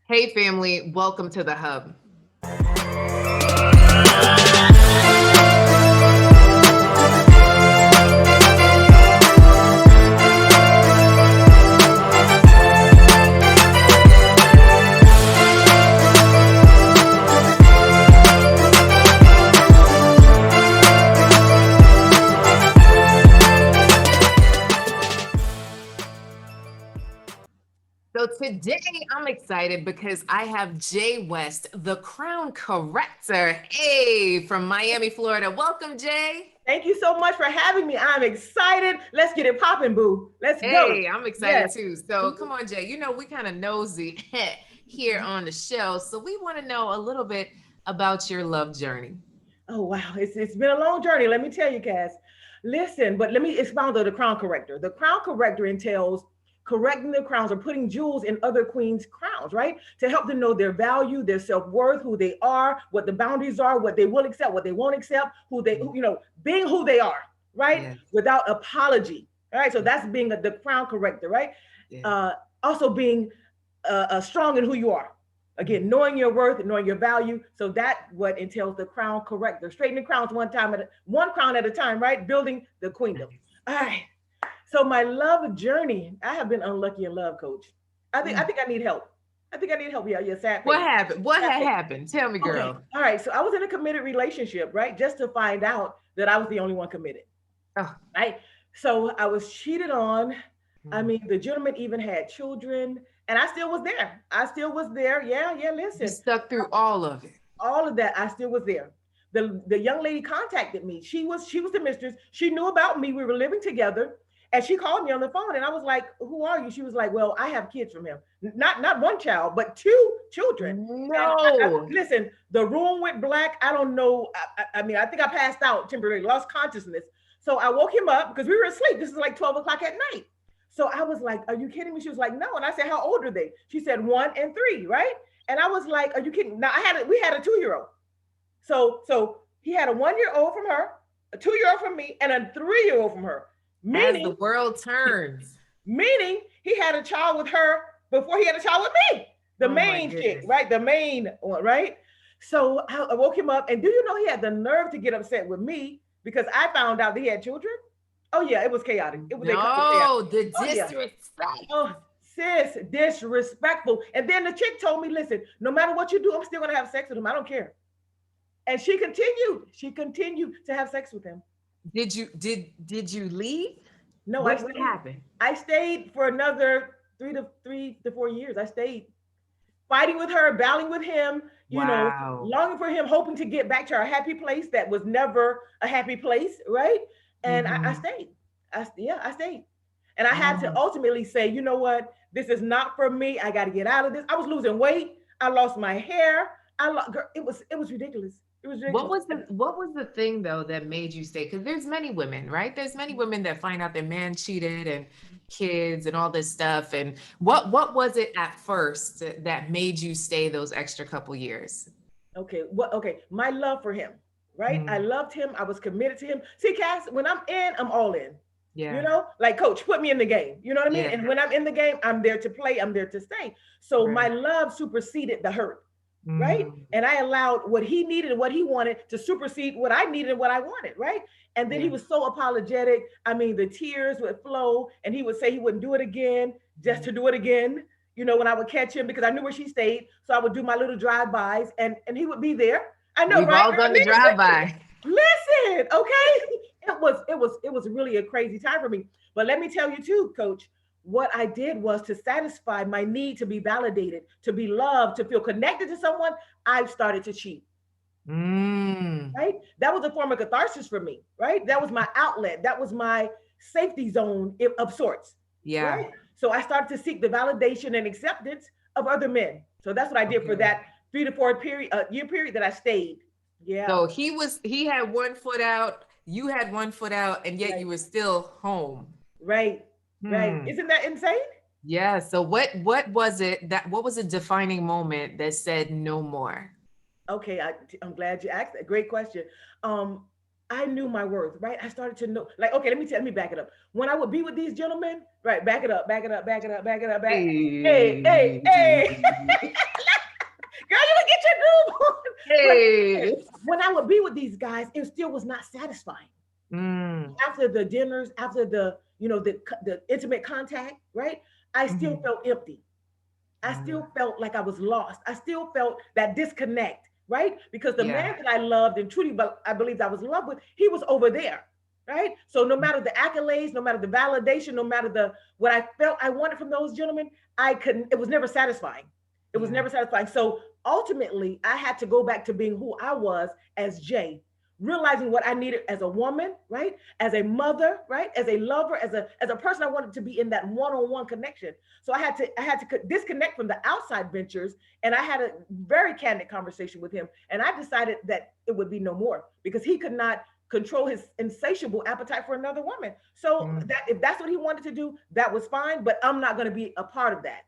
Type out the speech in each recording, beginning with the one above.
Hey, family, welcome to the Hub. So today I'm excited because I have Jay West, the Crown Corrector. Hey, from Miami, Florida. Welcome, Jay. Thank you so much for having me. I'm excited. Let's get it popping, boo. Let's go. Hey, I'm excited Yes. too. So come on, Jay. You know, we kind of nosy here on the show. So we want to know a little bit about your love journey. Oh wow, it's been a long journey. Let me tell you, Cass. Listen, but let me expound on the crown corrector. The crown corrector entails correcting the crowns or putting jewels in other queens' crowns, right? To help them know their value, their self-worth, who they are, what the boundaries are, what they will accept, what they won't accept, being who they are, right? Yes. Without apology. All right. So that's being the crown corrector, right? Yeah. Also being strong in who you are. Again, knowing your worth and knowing your value. So that what entails the crown corrector. Straightening crowns one crown at a time, right? Building the queendom. All right. So my love journey, I have been unlucky in love, coach. I think I need help. I think I need help. Yeah, yeah, sad What face. happened? What Sad had face. happened? Tell me, Okay. girl. All right. So I was in a committed relationship, right? Just to find out that I was the only one committed. Oh, Right. So I was cheated on. I mm. mean, the gentleman even had children, and I still was there. I still was there. Yeah, yeah. You Listen, stuck through all of it. all of that, I still was there. The young lady contacted me. She was the mistress. She knew about me. We were living together, and she called me on the phone. And I was like, "Who are you?" She was like, "Well, I have kids from him. Not one child, but two children." And No. listen, the room went black. I don't know. I mean, I think I passed out temporarily, lost consciousness. So I woke him up because we were asleep. This is like 12 o'clock at night. So I was like, "Are you kidding me?" She was like, "No." And I said, "How old are they?" She said, "1 and 3." Right? And I was like, "Are you kidding?" Now we had a 2 year old. So he had a 1 year old from her, a 2 year old from me, and a 3 year old from her. As the Meaning, world turns. meaning he had a child with her before he had a child with me. The Oh my main chick, goodness. right? The main one, right? So I woke him up, and do you know he had the nerve to get upset with me because I found out that he had children? Oh yeah, it was chaotic. It was chaotic. No, the Oh yeah. disrespect. Oh, sis, disrespectful. And then the chick told me, listen, no matter what you do, I'm still gonna have sex with him. I don't care. And she continued. She continued to have sex with him. Did you leave? No, I What stayed. happened? I stayed for another 3 to 4 years. I stayed fighting with her, battling with him, Wow. longing for him, hoping to get back to our happy place that was never a happy place, right? And I Hmm. stayed. Yeah, I stayed. And I had to Oh, ultimately say, you know what? This is not for me. I got to get out of this. I was losing weight. I lost my hair. Girl, it was ridiculous. It was what ridiculous. was the thing though that made you stay? Because there's many women, right? There's many women that find out their man cheated and kids and all this stuff. And what was it at first that made you stay those extra couple years? Okay, what? Okay, my love for him, right? I Mm, loved him. I was committed to him. See, Cass, when I'm in, I'm all in. yeah, Like coach, put me in the game. You know what I mean? yeah, And when I'm in the game, I'm there to play. I'm there to stay. So my right. love superseded the hurt, right? Mm, And I allowed what he needed and what he wanted to supersede what I needed and what I wanted, right? And then he yeah. was so apologetic. I mean, the tears would flow, and he would say he wouldn't do it again, just Mhm. to do it again. When I would catch him because I knew where she stayed, so I would do my little drive-bys, and he would be there. I know, We've right, all girl? done the drive-by. Listen, okay? It was really a crazy time for me. But let me tell you too, coach, what I did was to satisfy my need to be validated, to be loved, to feel connected to someone. I started to cheat, Mm, right? That was a form of catharsis for me, right? That was my outlet. That was my safety zone of sorts, yeah. right? So I started to seek the validation and acceptance of other men. So that's what I did for Okay. that 3 to 4 year period that I stayed. Yeah. So he had one foot out, you had one foot out, and yet Right. you were still home. Right. Right. Hmm. Isn't that insane? Yeah. So what was a defining moment that said no more? Okay, I'm glad you asked that. Great question. Um, I knew my worth, right? I started to know, like, okay, let me back it up. When I would be with these gentlemen, right, back it up, back it up, back it up, back it up, back. Hey, hey, Hey. hey. Right. when I would be with these guys, it still was not satisfying. Mm, After the dinners, after the, the intimate contact, right? I still mhm, felt empty. I mm. still felt like I was lost. I still felt that disconnect, right? Because the Yeah. man that I loved and truly, but I believed I was in love with, he was over there, right? So no matter the accolades, no matter the validation, no matter the what I felt I wanted from those gentlemen, I couldn't. It was never satisfying. It was Yeah. never satisfying. So ultimately, I had to go back to being who I was as Jay, realizing what I needed as a woman, right? As a mother, right? As a lover, as a person I wanted to be in that one-on-one connection. So I had to disconnect from the outside ventures, and I had a very candid conversation with him, and I decided that it would be no more because he could not control his insatiable appetite for another woman. So Mm. that if that's what he wanted to do, that was fine, but I'm not going to be a part of that.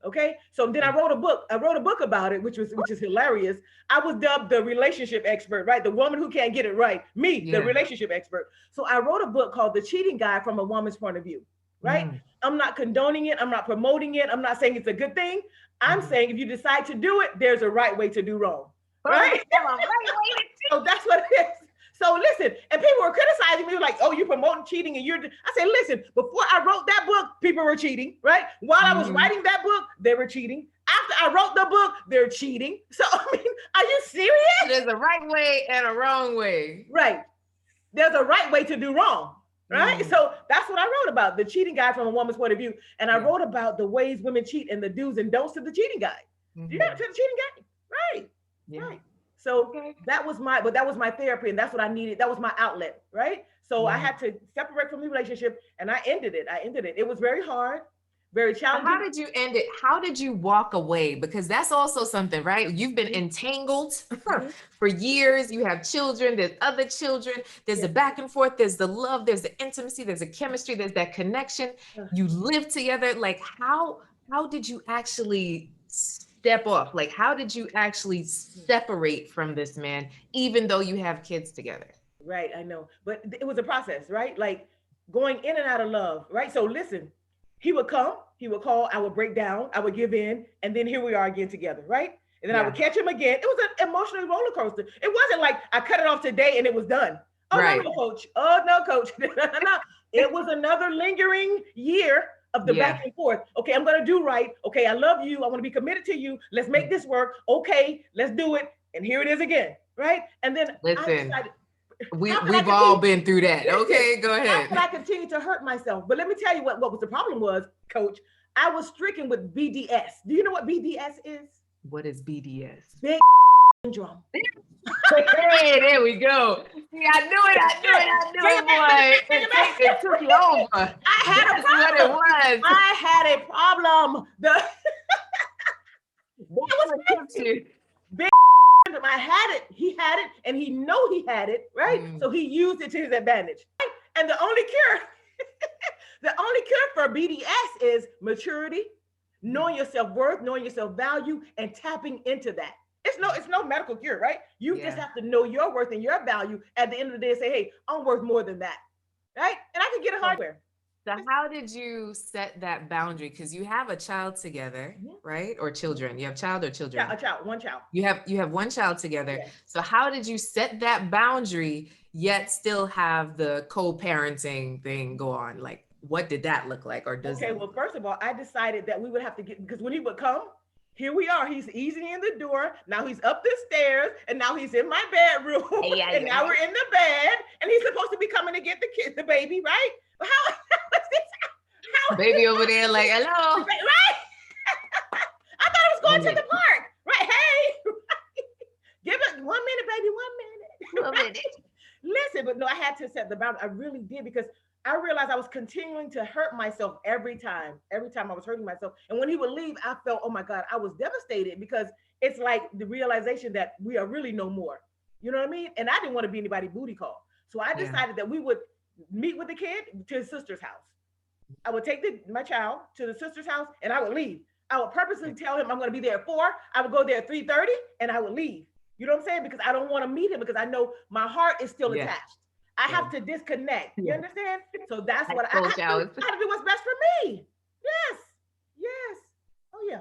Okay. So then I wrote a book. I wrote a book about it, which is hilarious. I was dubbed the relationship expert, right? The woman who can't get it right. Me, the Yeah. relationship expert. So I wrote a book called The Cheating Guide from a Woman's Point of View, right? Mm, I'm not condoning it. I'm not promoting it. I'm not saying it's a good thing. I'm mhm. saying if you decide to do it, there's a right way to do wrong, Oh, right? come on, right, wait. So that's what it is. So listen, and people were criticizing me like, "Oh, you're promoting cheating," and you're. I said, "Listen, before I wrote that book, people were cheating, right? While I was Mhm. writing that book, they were cheating. After I wrote the book, they're cheating. So I mean, are you serious? There's a right way and a wrong way. Right? There's a right way to do wrong, right? Mm, So that's what I wrote about, the cheating guide from a woman's point of view, and I yeah. wrote about the ways women cheat and the do's and don'ts to the cheating guide. Yeah, to Mhm. the cheating guide, right? Yeah. Right. So Okay. that was my therapy, and that's what I needed. That was my outlet, right? So I Yeah. had to separate from the relationship, and I ended it. I ended it. It was very hard, very But how challenging. did you end it? How did you walk away? Because that's also something, right? You've been Mhm, entangled mhm. for years. You have children, there's other children, there's the Yes. back and forth, there's the love, there's the intimacy, there's the chemistry, there's that connection. Uh, You live together. Like how did you actually step off? Like how did you actually separate from this man, even though you have kids together? Right, I know. But it was a process, right? Like going in and out of love, right? So listen, he would come, he would call, I would break down, I would give in, and then here we are again together, right? And then I would Yeah. catch him again. It was an emotional roller coaster. It wasn't like I cut it off today and it was done. Oh no, Right. no, coach. Oh no, coach. No. It was another lingering year of the back Yeah. and forth. Okay, I'm gonna do right. Okay, I love you. I want to be committed to you. Let's make this work. Okay, let's do it. And here it is again, right? And then I Listen, decided, we how can I we've all continue? been through that. Listen, Okay, go how can ahead. I continue to hurt myself? But let me tell you what was the problem was, coach. I was stricken with BDS. Do you know what BDS is? What is BDS? Big syndrome. Hey, there we go. See, I Bring knew it it, back, bring it back, boy. bring it back. It took you over. I had a That's what it problem. was. I had a problem. It That's was what took crazy. you. Big syndrome. I had it. He had it, and he know he had it, right? Mm, So he used it to his advantage. Right? And the only cure, the only cure for BDS is maturity, knowing your self-worth, knowing your self-value, and tapping into that. It's no medical cure, right? You just yeah. have to know your worth and your value at the end of the day and say, hey, I'm worth more than that. Right? And I can get it So, hardware. so how did you set that boundary? Because you have a child together, Mhm. right? Or children. You have child or children? A child, one child. You have one child together. Yes. So how did you set that boundary yet still have the co-parenting thing go on? Like what did that look like or does Okay, that look well, like? first of all, I decided that we would have to get, because when he would come, here we are. He's easing in the door. Now he's up the stairs, and now he's in my bedroom, Yeah, and now we're in the bed, and he's supposed to be coming to get the kid, the baby, right? But how is this? How is Baby this? over there like, hello. Right? I thought I was going One to the minute. park, right? Hey, give it 1 minute, baby, 1 minute. One minute. Listen, but no, I had to set the boundary. I really did because I realized I was continuing to hurt myself every time. Every time I was hurting myself. And when he would leave, I felt, oh my God, I was devastated because it's like the realization that we are really no more. You know what I mean? And I didn't want to be anybody's booty call. So I Yeah. decided that we would meet with the kid to his sister's house. I would take my child to the sister's house and I would leave. I would purposely tell him I'm going to be there at 4. I would go there at 3:30 and I would leave. You know what I'm saying? Because I don't want to meet him because I know my heart is still Yeah. attached. I Yeah. have to disconnect. You Yeah. understand? So that's I what I told you I have was to do what's best for me. Yes. Yes. Oh yeah.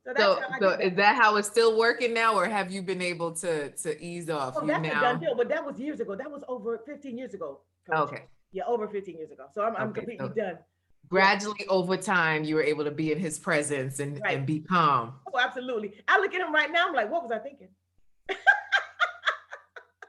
So that's So, how I so did is that. that how it's still working now, or have you been able to ease off? Oh, You that's a done now? deal. But that was years ago. That was over 15 years ago, coach. Okay. Yeah, over 15 years ago. So I'm Okay. completely So done. Yeah, gradually over time, you were able to be in his presence right. and be calm. Oh, absolutely. I look at him right now. I'm like, what was I thinking?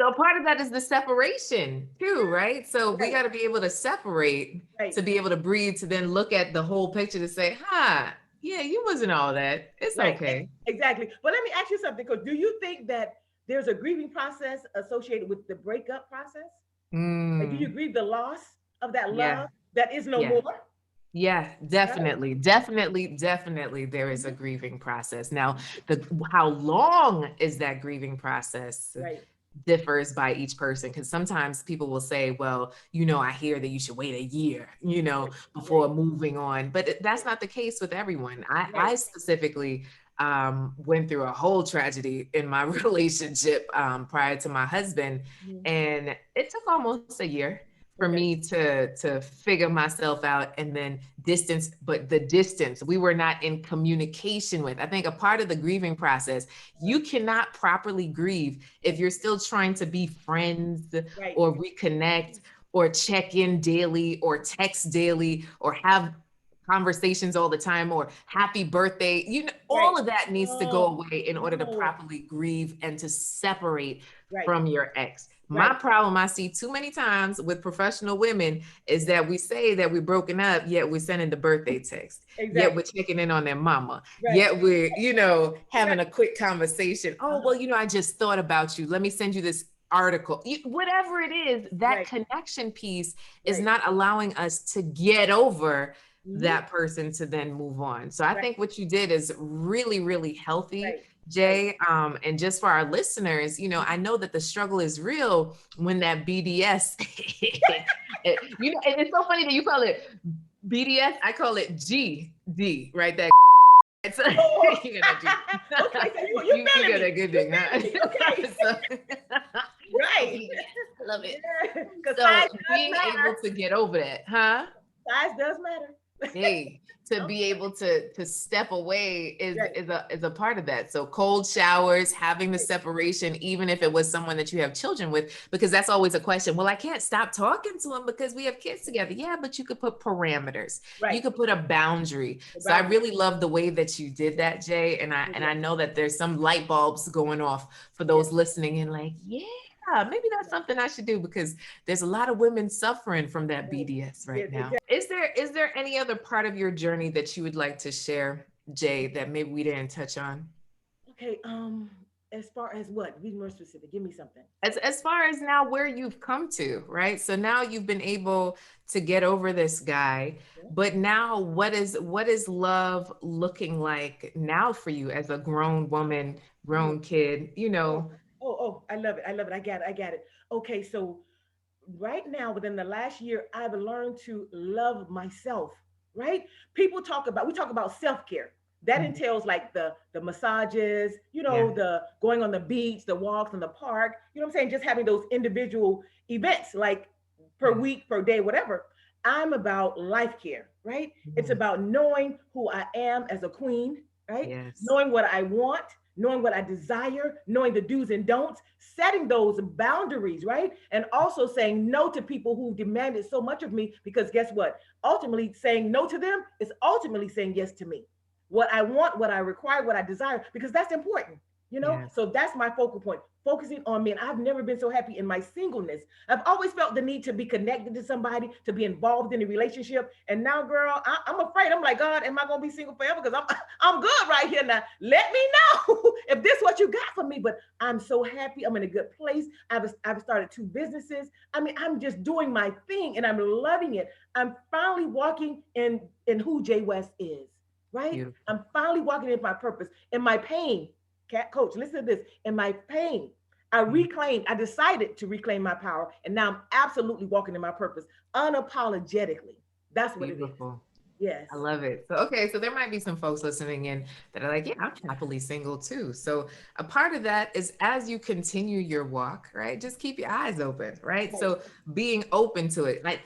So part of that is the separation too, right? So we Right, got to be able to separate right, to be able to breathe, to then look at the whole picture to say, huh, yeah, you wasn't all that. It's right. okay. Exactly. But let me ask you something, because do you think that there's a grieving process associated with the breakup process? Like, do you Mm, grieve the loss of that yeah, love that is no yeah. more? Yeah, Right. definitely, definitely, definitely there is a Mhm. grieving process. Now, the how long is that grieving process Right. differs by each person, because sometimes people will say, well, I hear that you should wait a year, Right. before Right. moving on. But that's not the case with everyone. I Right. specifically went through a whole tragedy in my relationship prior to my husband, Mhm. and it took almost a year for Okay. me to figure myself out, and then distance. But the distance, we were not in communication with. I think a part of the grieving process, you cannot properly grieve if you're still trying to be friends Right. or reconnect or check in daily or text daily or have conversations all the time or happy birthday. Right. All of that needs to go Oh away in order to no. properly grieve and to separate Right. from your ex. My Right. problem I see too many times with professional women is that we say that we're broken up, yet we're sending the birthday text, yet we're Exactly. checking in on their mama, Right. yet we're, Right. having a quick conversation. Oh, Uh-huh. well, I just thought about you. Let me send you this article. Whatever it is, that Right. connection piece is Right. not allowing us to get over Hmm. that person to then move on. So I Right. think what you did is really, really healthy, Right. Right. Jay. And just for our listeners, I know that the struggle is real when that BDS, and it's so funny that you call it BDS. I call it GD, right? That it's Oh, you got that G. okay. So you You feeling got me? that good You thing, huh? feeling me? Okay. So, oh, Right. BDS, I love it. Yeah. Because So size does being able matter. to get over that, huh? Size does matter. Hey, to Okay. be able to step away is Right. is a part of that. So cold showers, having the Right. separation, even if it was someone that you have children with, because that's always a question. Well, I can't stop talking to him because we have kids together. Yeah, but you could put parameters. You Right. could put a boundary. The So I boundary. really love the way that you did that, Jay. And I Yeah. know that there's some light bulbs going off for Yeah. those listening and like, yeah, maybe that's something I should do, because there's a lot of women suffering from that Right. BDS Yes. right now. Exactly. Is there any other part of your journey that you would like to share, Jay, that maybe we didn't touch on? Okay. As far as what? Be more specific. Give me something. As far as now where you've come to, right? So now you've been able to get over this guy, Yeah. but now what is love looking like now for you as a grown woman, Oh. grown kid, Oh. Oh. Oh. I love it. I love it. I got it. I got it. Okay. So right now, within the last year, I've learned to love myself. Right? We talk about self-care. That Mhm. entails like the massages, Yeah. the going on the beach, the walks in the park, you know what I'm saying? Just having those individual events like per Yeah. week, per day, whatever. I'm about life care, right? It's Mhm. about knowing who I am as a queen, right? Yes. Knowing what I want, knowing what I desire, knowing the do's and don'ts, setting those boundaries, right? And also saying no to people who demanded so much of me, because guess what? Ultimately, saying no to them is ultimately saying yes to me. What I want, what I require, what I desire, because that's important, you know? Yes. So that's my focal point, focusing on me. And I've never been so happy in my singleness. I've always felt the need to be connected to somebody, to be involved in a relationship. And now, girl, I'm afraid. I'm like, God, am I going to be single forever? Because I'm good right here now. Let me know if this is what you got for me. But I'm so happy. I'm in a good place. I've started 2 businesses. I mean, I'm just doing my thing and I'm loving it. I'm finally walking in who Jay West is, right? Beautiful. I'm finally walking in my purpose, in my pain. Cat coach, listen to this. In my pain, I decided to reclaim my power. And now I'm absolutely walking in my purpose unapologetically. That's what it is. Beautiful. Yes. I love it. So, okay, so there might be some folks listening in that are like, yeah, I'm happily single too. So, a part of that is as you continue your walk, right? Just keep your eyes open, right? Right. So, being open to it. Like,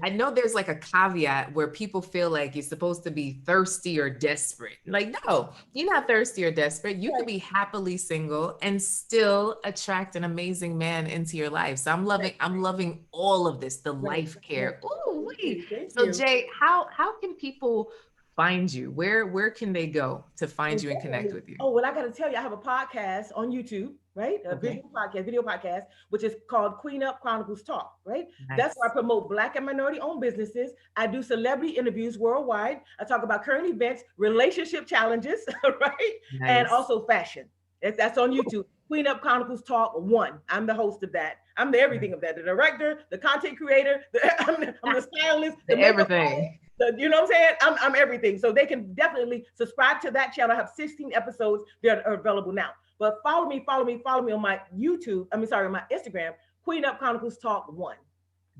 I know there's like a caveat where people feel like you're supposed to be thirsty or desperate. Like, no, you're not thirsty or desperate. You could Right. be happily single and still attract an amazing man into your life. So, Right. I'm loving all of this, the Right. life Right. care. Ooh, Thank wait. you. Thank So you. Jay, how can people find you? Where can they go to find Oh, you and connect definitely. with you? Oh, well, I got to tell you, I have a podcast on YouTube, right? A Okay, video podcast, which is called Queen Up Chronicles Talk, right? That's where I nice. promote Black and minority owned businesses. I do celebrity interviews worldwide. I talk about current events, relationship challenges, right? And Nice. also fashion. That's on YouTube. Queen Up Chronicles Talk 1. I'm the host of that. I'm the everything of that. The director, the content creator, I'm the stylist, the The makeup artist, everything. you know what I'm saying? I'm everything. So they can definitely subscribe to that channel. I have 16 episodes that are available now. But follow me on my YouTube. On my Instagram, Queen Up Chronicles Talk 1.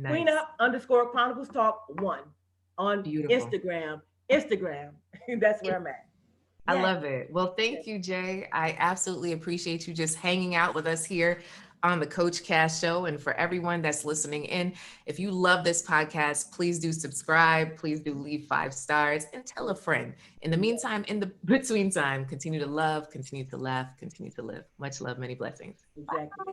Queen Nice. Up underscore Chronicles Talk 1 on Beautiful. Instagram. Instagram. That's where I'm at. I Yes. love it. Well, thank you, Jay. I absolutely appreciate you just hanging out with us here on the Coach Cast Show. And for everyone that's listening in, if you love this podcast, please do subscribe. Please do leave 5 stars and tell a friend. In the Yes. meantime, in the between time, continue to love, continue to laugh, continue to live. Much love, many blessings. Exactly. Bye.